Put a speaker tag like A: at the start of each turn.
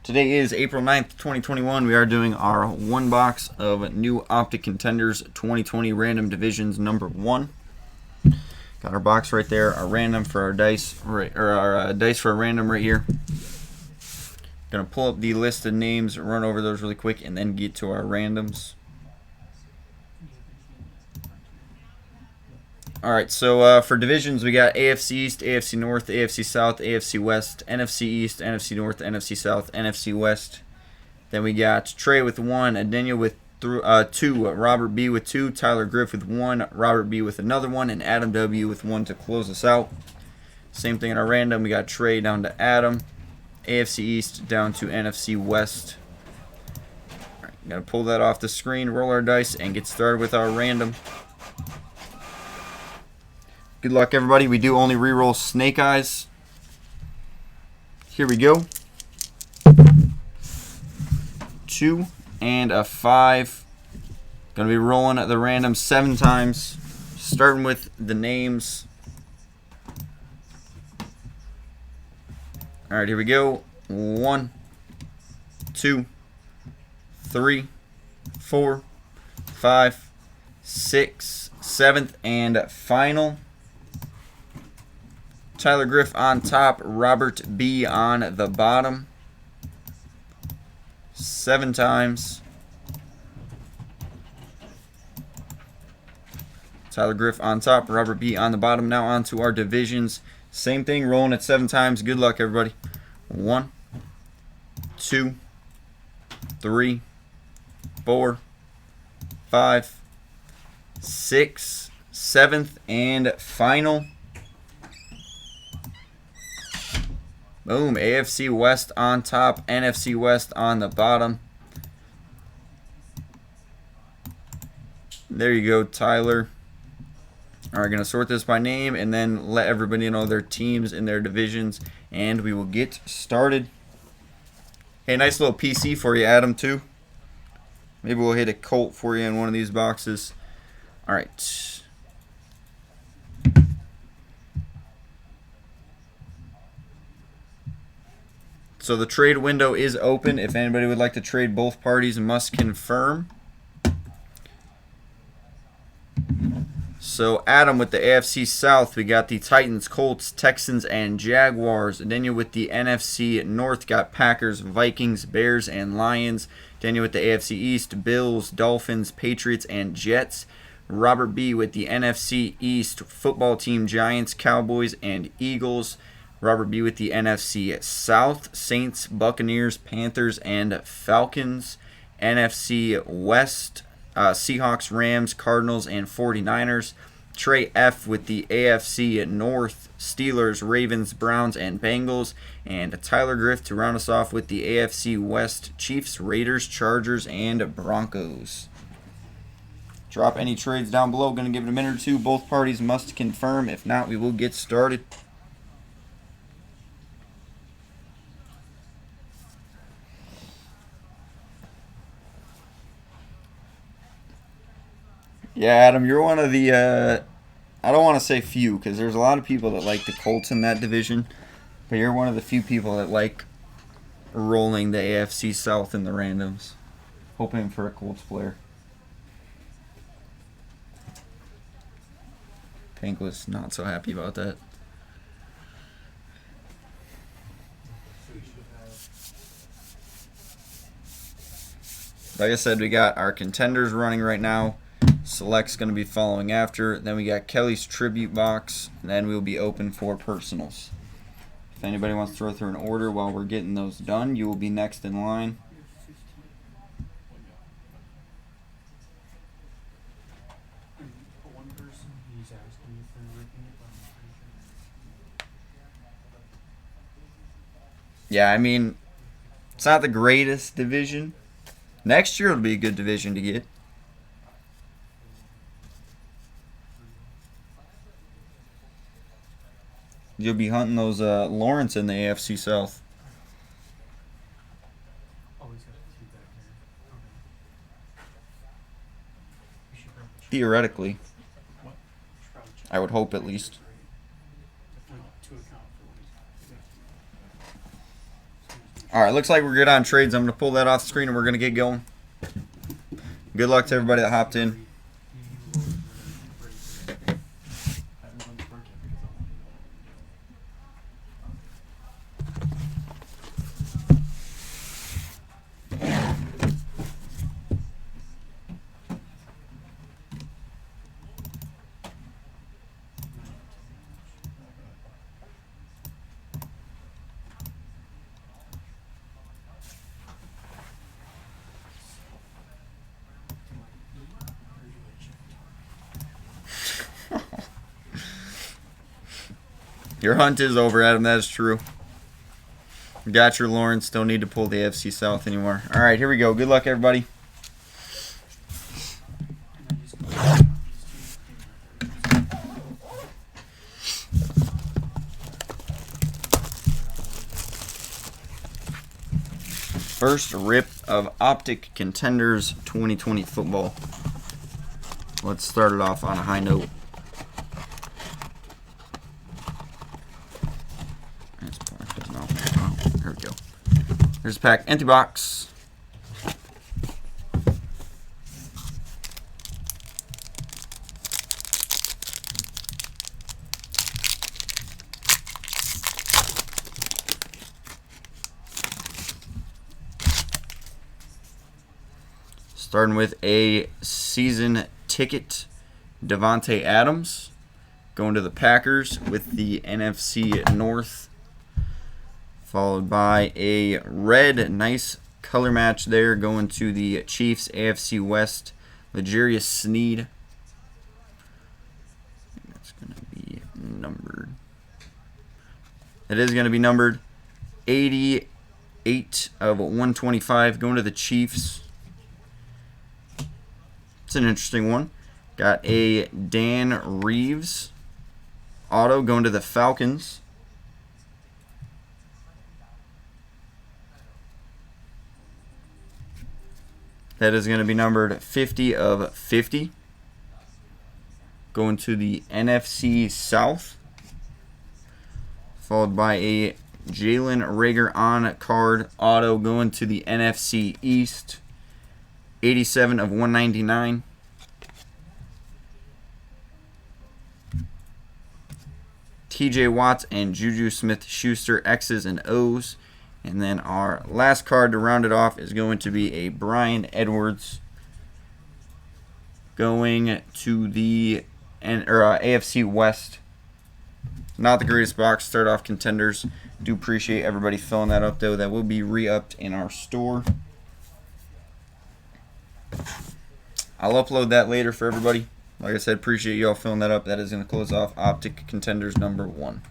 A: Today is April 9th, 2021. We are doing our one box of new Optic Contenders 2020 Random Divisions number 1. Got our box right there, our random for our dice, our dice for a random right here. Gonna pull up the list of names, run over those really quick, and then get to our randoms. Alright, so for divisions, we got AFC East, AFC North, AFC South, AFC West, NFC East, NFC North, NFC South, NFC West. Then we got Trey with 1, Daniel with 2, Robert B with 2, Tyler Griff with 1, Robert B with another 1, and Adam W with 1 to close us out. Same thing in our random. We got Trey down to Adam, AFC East down to NFC West. Alright, gotta pull that off the screen, roll our dice, and get started with our random. Good luck, everybody. We do only reroll Snake Eyes. Here we go. 2 and a 5. Gonna be rolling the random 7 times. Starting with the names. Alright, here we go. 1, 2, 3, 4, 5, 6, 7th, and final. Tyler Griff on top, Robert B on the bottom. 7 times. Tyler Griff on top, Robert B on the bottom. Now on to our divisions. Same thing, rolling at 7 times. Good luck, everybody. 1, 2, 3, 4, 5, 6, 7th, and final. Boom, AFC West on top, NFC West on the bottom. There you go, Tyler. Alright, going to sort this by name and then let everybody know their teams and their divisions, and we will get started. Hey, nice little PC for you, Adam, too. Maybe we'll hit a Colt for you in one of these boxes. Alright. So the trade window is open. If anybody would like to trade, both parties must confirm. So Adam with the AFC South, we got the Titans, Colts, Texans, and Jaguars. Daniel with the NFC North got Packers, Vikings, Bears, and Lions. Daniel with the AFC East, Bills, Dolphins, Patriots, and Jets. Robert B with the NFC East, football team, Giants, Cowboys, and Eagles. Robert B with the NFC South, Saints, Buccaneers, Panthers, and Falcons. NFC West, Seahawks, Rams, Cardinals, and 49ers. Trey F with the AFC North, Steelers, Ravens, Browns, and Bengals. And Tyler Griff to round us off with the AFC West, Chiefs, Raiders, Chargers, and Broncos. Drop any trades down below. Going to give it a minute or two. Both parties must confirm. If not, we will get started. Yeah, Adam, you're one of the, I don't want to say few, because there's a lot of people that like the Colts in that division, but you're one of the few people that like rolling the AFC South in the randoms, hoping for a Colts player. Pink was not so happy about that. Like I said, we got our contenders running right now. Select's going to be following after. Then we got Kelly's tribute box. And then we'll be open for personals. If anybody wants to throw through an order while we're getting those done, you will be next in line. Yeah, I mean, it's not the greatest division. Next year it'll be a good division to get. You'll be hunting those Lawrence in the AFC South. Theoretically. I would hope at least. All right, looks like we're good on trades. I'm going to pull that off the screen and we're going to get going. Good luck to everybody that hopped in. Your hunt is over, Adam. That is true. Got your Lawrence. Don't need to pull the AFC South anymore. All right, here we go. Good luck, everybody. First rip of Optic Contenders 2020 football. Let's start it off on a high note. Here we go. Here's a pack. Empty box. Starting with a season ticket, Devontae Adams. Going to the Packers with the NFC North. Followed by a red, nice color match there, going to the Chiefs, AFC West, L'Jarius Sneed. That's going to be numbered. It is going to be numbered 88 of 125, going to the Chiefs. It's an interesting one. Got a Dan Reeves auto going to the Falcons. That is going to be numbered 50 of 50. Going to the NFC South. Followed by a Jalen Reagor on card auto going to the NFC East. 87 of 199. TJ Watts and Juju Smith-Schuster X's and O's. And then our last card to round it off is going to be a Brian Edwards going to the AFC West. Not the greatest box. Start off Contenders. Do appreciate everybody filling that up, though. That will be re-upped in our store. I'll upload that later for everybody. Like I said, appreciate you all filling that up. That is going to close off Optic Contenders number 1.